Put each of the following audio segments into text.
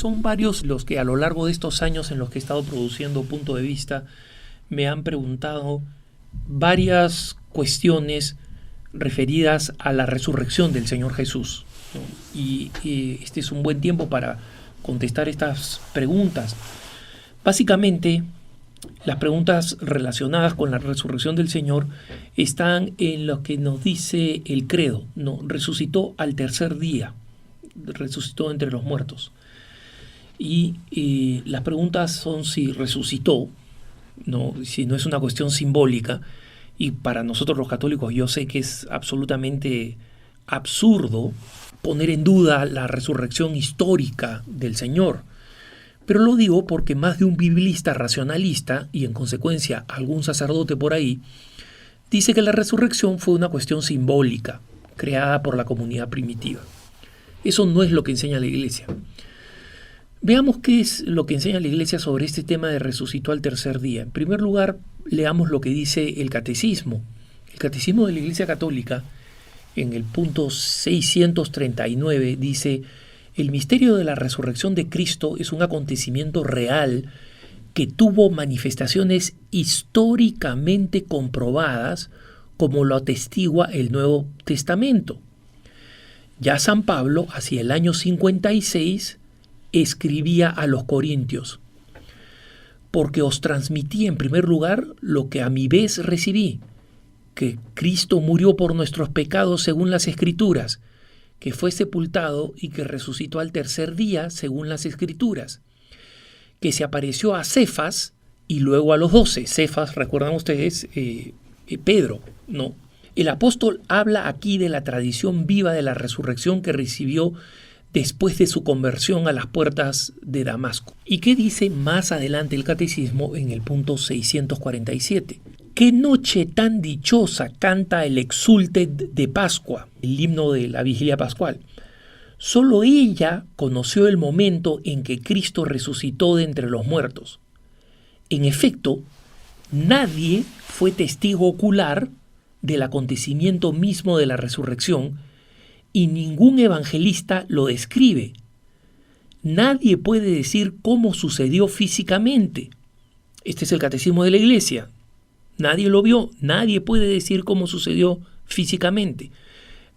son varios los que a lo largo de estos años en los que he estado produciendo Punto de Vista me han preguntado varias cuestiones referidas a la resurrección del Señor Jesús, ¿no? Y este es un buen tiempo para contestar estas preguntas. Básicamente, las preguntas relacionadas con la resurrección del Señor están en lo que nos dice el credo, ¿no? Resucitó al tercer día, resucitó entre los muertos. Y las preguntas son si resucitó, ¿no? Si no es una cuestión simbólica. Y para nosotros los católicos yo sé que es absolutamente absurdo poner en duda la resurrección histórica del Señor. Pero lo digo porque más de un biblista racionalista, y en consecuencia algún sacerdote por ahí, dice que la resurrección fue una cuestión simbólica, creada por la comunidad primitiva. Eso no es lo que enseña la Iglesia. Veamos qué es lo que enseña la Iglesia sobre este tema de resucitó al tercer día. En primer lugar, leamos lo que dice el Catecismo. El Catecismo de la Iglesia Católica, en el punto 639, dice: el misterio de la resurrección de Cristo es un acontecimiento real que tuvo manifestaciones históricamente comprobadas, como lo atestigua el Nuevo Testamento. Ya San Pablo, hacia el año 56, escribía a los corintios: porque os transmití en primer lugar lo que a mi vez recibí, que Cristo murió por nuestros pecados según las Escrituras, que fue sepultado y que resucitó al tercer día según las Escrituras, que se apareció a Cefas y luego a los 12. Cefas, recuerdan ustedes, Pedro, ¿no? El apóstol habla aquí de la tradición viva de la resurrección que recibió después de su conversión a las puertas de Damasco. ¿Y qué dice más adelante el Catecismo en el punto 647? ¿Qué noche tan dichosa canta el Exsultet de Pascua, el himno de la vigilia pascual? Solo ella conoció el momento en que Cristo resucitó de entre los muertos. En efecto, nadie fue testigo ocular del acontecimiento mismo de la resurrección y ningún evangelista lo describe. Nadie puede decir cómo sucedió físicamente. Este es el Catecismo de la Iglesia. Nadie lo vio, nadie puede decir cómo sucedió físicamente.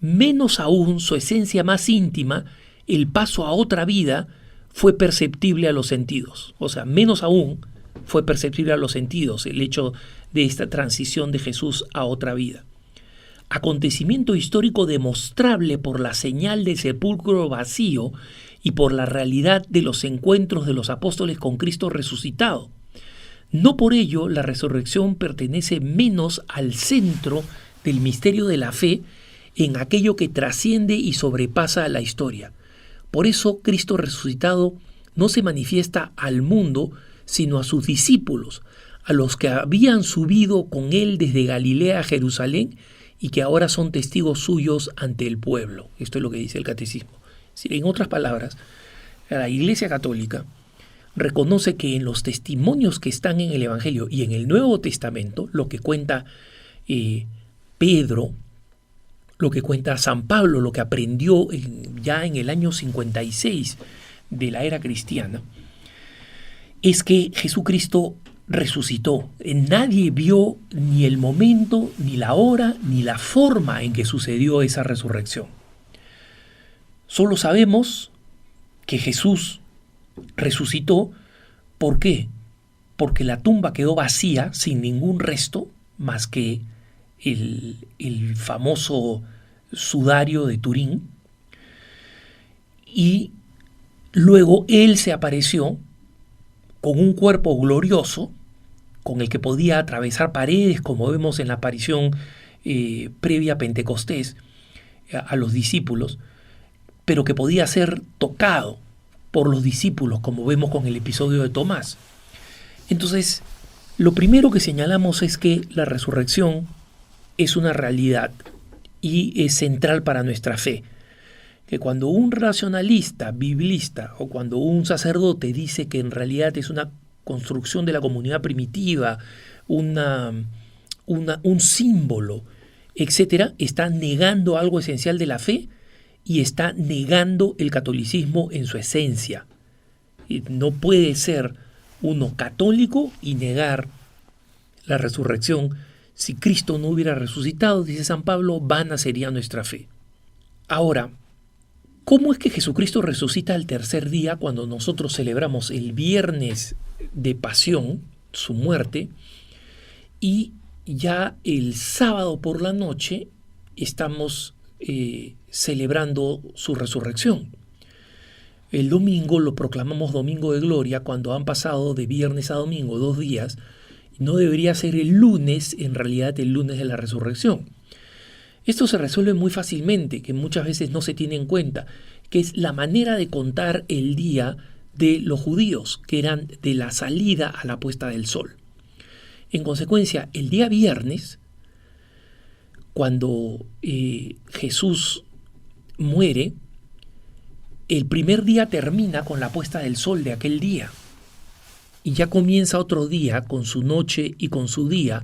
Menos aún su esencia más íntima, el paso a otra vida, fue perceptible a los sentidos. O sea, menos aún fue perceptible a los sentidos el hecho de esta transición de Jesús a otra vida. Acontecimiento histórico demostrable por la señal del sepulcro vacío y por la realidad de los encuentros de los apóstoles con Cristo resucitado. No por ello la resurrección pertenece menos al centro del misterio de la fe en aquello que trasciende y sobrepasa la historia. Por eso Cristo resucitado no se manifiesta al mundo, sino a sus discípulos, a los que habían subido con él desde Galilea a Jerusalén y que ahora son testigos suyos ante el pueblo. Esto es lo que dice el Catecismo. Es decir, en otras palabras, la Iglesia Católica reconoce que en los testimonios que están en el Evangelio y en el Nuevo Testamento, lo que cuenta Pedro, lo que cuenta San Pablo, lo que aprendió ya en el año 56 de la era cristiana, es que Jesucristo resucitó. Nadie vio ni el momento, ni la hora, ni la forma en que sucedió esa resurrección. Solo sabemos que Jesús resucitó. ¿Por qué? Porque la tumba quedó vacía, sin ningún resto, más que el famoso sudario de Turín. Y luego Él se apareció con un cuerpo glorioso, con el que podía atravesar paredes, como vemos en la aparición previa a Pentecostés, a los discípulos, pero que podía ser tocado por los discípulos, como vemos con el episodio de Tomás. Entonces, lo primero que señalamos es que la resurrección es una realidad y es central para nuestra fe. Que cuando un racionalista, biblista, o cuando un sacerdote dice que en realidad es una construcción de la comunidad primitiva, un símbolo, etcétera, está negando algo esencial de la fe y está negando el catolicismo en su esencia. No puede ser uno católico y negar la resurrección. Si Cristo no hubiera resucitado, dice San Pablo, vana sería nuestra fe. Ahora, ¿cómo es que Jesucristo resucita al tercer día cuando nosotros celebramos el viernes de pasión, su muerte, y ya el sábado por la noche estamos celebrando su resurrección? El domingo lo proclamamos Domingo de Gloria cuando han pasado de viernes a domingo 2 días. No debería ser el lunes, en realidad el lunes de la resurrección. Esto se resuelve muy fácilmente, que muchas veces no se tiene en cuenta, que es la manera de contar el día de los judíos, que eran de la salida a la puesta del sol. En consecuencia, el día viernes, cuando Jesús muere, el primer día termina con la puesta del sol de aquel día. Y ya comienza otro día con su noche y con su día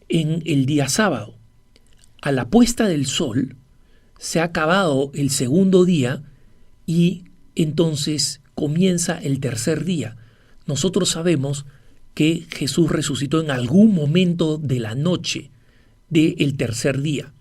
en el día sábado. A la puesta del sol se ha acabado el segundo día y entonces comienza el tercer día. Nosotros sabemos que Jesús resucitó en algún momento de la noche del tercer día.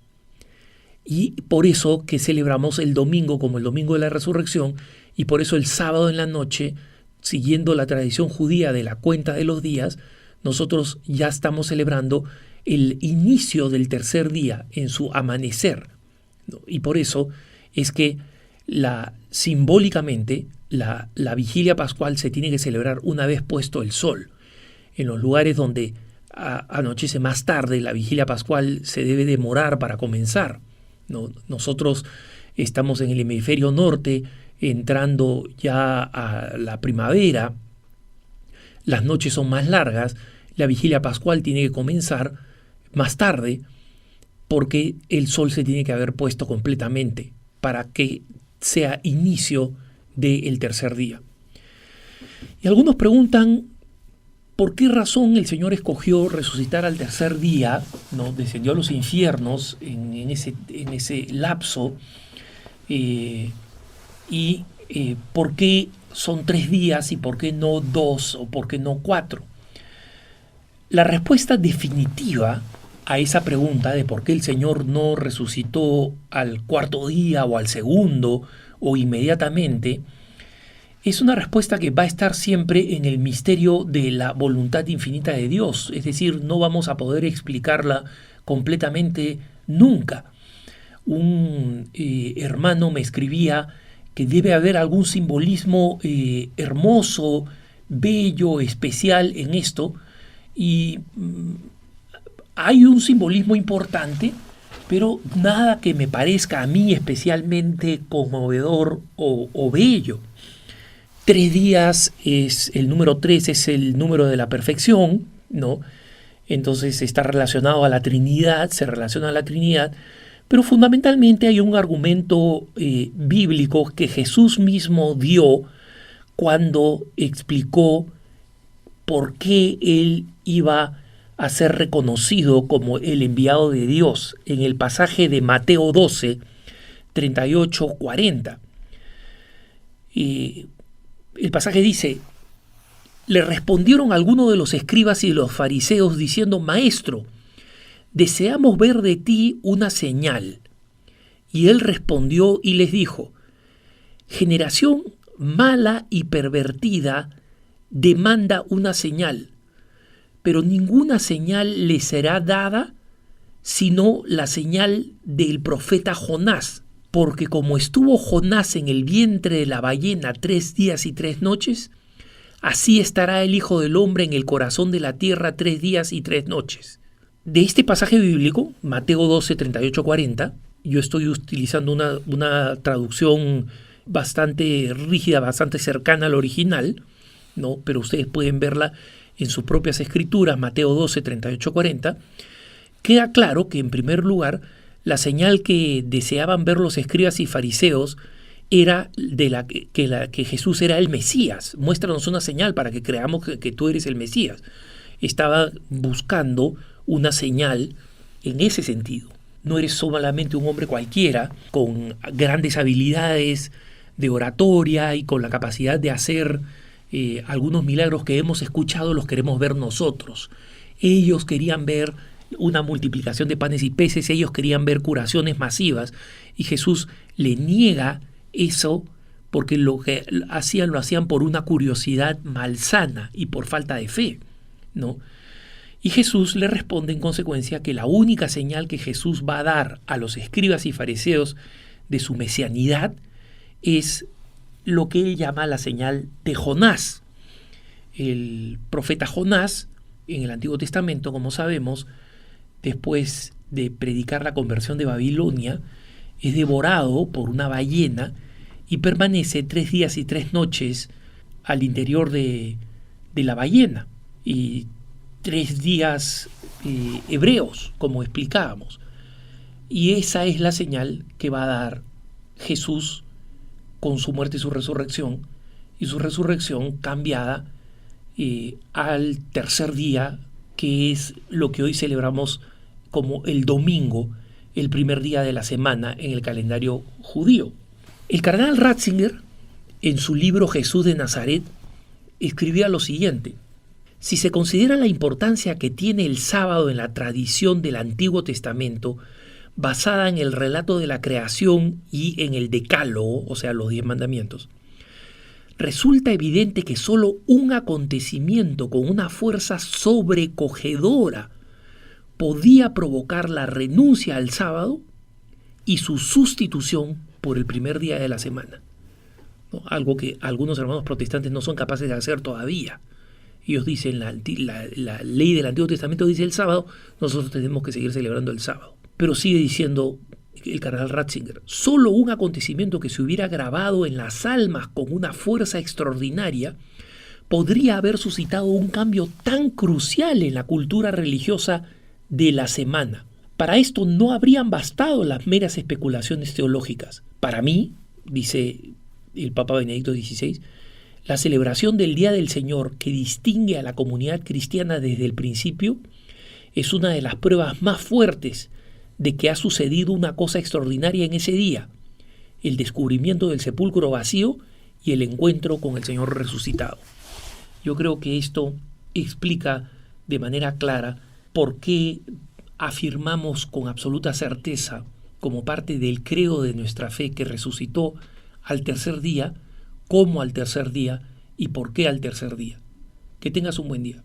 Y por eso que celebramos el domingo como el domingo de la resurrección, y por eso el sábado en la noche, siguiendo la tradición judía de la cuenta de los días, nosotros ya estamos celebrando el inicio del tercer día en su amanecer, ¿no? Y por eso es que simbólicamente la vigilia pascual se tiene que celebrar una vez puesto el sol. En los lugares donde anochece más tarde, la vigilia pascual se debe demorar para comenzar, ¿no? Nosotros estamos en el hemisferio norte, entrando ya a la primavera, las noches son más largas, la vigilia pascual tiene que comenzar más tarde porque el sol se tiene que haber puesto completamente para que sea inicio del tercer día. Y algunos preguntan por qué razón el Señor escogió resucitar al tercer día, ¿no? Descendió a los infiernos en ese lapso, y por qué son 3 días y por qué no 2 o por qué no 4. La respuesta definitiva a esa pregunta de por qué el Señor no resucitó al 4.º día o al 2.º o inmediatamente es una respuesta que va a estar siempre en el misterio de la voluntad infinita de Dios. Es decir, no vamos a poder explicarla completamente nunca. Un hermano me escribía que debe haber algún simbolismo hermoso, bello, especial en esto, y hay un simbolismo importante, pero nada que me parezca a mí especialmente conmovedor o bello. 3 días es el número 3, es el número de la perfección, ¿no? Entonces está relacionado a la Trinidad, se relaciona a la Trinidad, pero fundamentalmente hay un argumento bíblico que Jesús mismo dio cuando explicó por qué él iba a ser reconocido como el enviado de Dios en el pasaje de Mateo 12, 38, 40. El pasaje dice: le respondieron algunos de los escribas y de los fariseos diciendo: Maestro, deseamos ver de ti una señal. Y él respondió y les dijo: generación mala y pervertida demanda una señal, pero ninguna señal le será dada sino la señal del profeta Jonás. Porque como estuvo Jonás en el vientre de la ballena 3 días y 3 noches, así estará el Hijo del Hombre en el corazón de la tierra 3 días y 3 noches. De este pasaje bíblico, Mateo 12, 38, 40, yo estoy utilizando una traducción bastante rígida, bastante cercana al original, ¿no? Pero ustedes pueden verla en sus propias escrituras, Mateo 12, 38, 40. Queda claro que, en primer lugar, la señal que deseaban ver los escribas y fariseos era que Jesús era el Mesías. Muéstranos una señal para que creamos que tú eres el Mesías. Estaba buscando una señal en ese sentido. No eres solamente un hombre cualquiera, con grandes habilidades, de oratoria y con la capacidad de hacer algunos milagros que hemos escuchado, los queremos ver nosotros. Ellos querían ver una multiplicación de panes y peces, ellos querían ver curaciones masivas, y Jesús le niega eso porque lo que hacían lo hacían por una curiosidad malsana y por falta de fe, ¿no? Y Jesús le responde en consecuencia que la única señal que Jesús va a dar a los escribas y fariseos de su mesianidad es lo que él llama la señal de Jonás. El profeta Jonás, en el Antiguo Testamento, como sabemos, después de predicar la conversión de Babilonia, es devorado por una ballena y permanece 3 días y 3 noches al interior de la ballena. Y 3 días hebreos, como explicábamos. Y esa es la señal que va a dar Jesús con su muerte y su resurrección cambiada al tercer día, que es lo que hoy celebramos como el domingo, el primer día de la semana en el calendario judío. El cardenal Ratzinger, en su libro Jesús de Nazaret, escribía lo siguiente: si se considera la importancia que tiene el sábado en la tradición del Antiguo Testamento, basada en el relato de la creación y en el Decálogo, o sea, los 10 mandamientos, resulta evidente que solo un acontecimiento con una fuerza sobrecogedora podía provocar la renuncia al sábado y su sustitución por el primer día de la semana, ¿no? Algo que algunos hermanos protestantes no son capaces de hacer todavía. Ellos dicen, la ley del Antiguo Testamento dice el sábado, nosotros tenemos que seguir celebrando el sábado. Pero sigue diciendo el cardenal Ratzinger, solo un acontecimiento que se hubiera grabado en las almas con una fuerza extraordinaria podría haber suscitado un cambio tan crucial en la cultura religiosa de la semana. Para esto no habrían bastado las meras especulaciones teológicas. Para mí, dice el Papa Benedicto XVI, la celebración del Día del Señor, que distingue a la comunidad cristiana desde el principio, es una de las pruebas más fuertes de que ha sucedido una cosa extraordinaria en ese día: el descubrimiento del sepulcro vacío y el encuentro con el Señor resucitado. Yo creo que esto explica de manera clara por qué afirmamos con absoluta certeza, como parte del credo de nuestra fe, que resucitó al tercer día, cómo al tercer día y por qué al tercer día. Que tengas un buen día.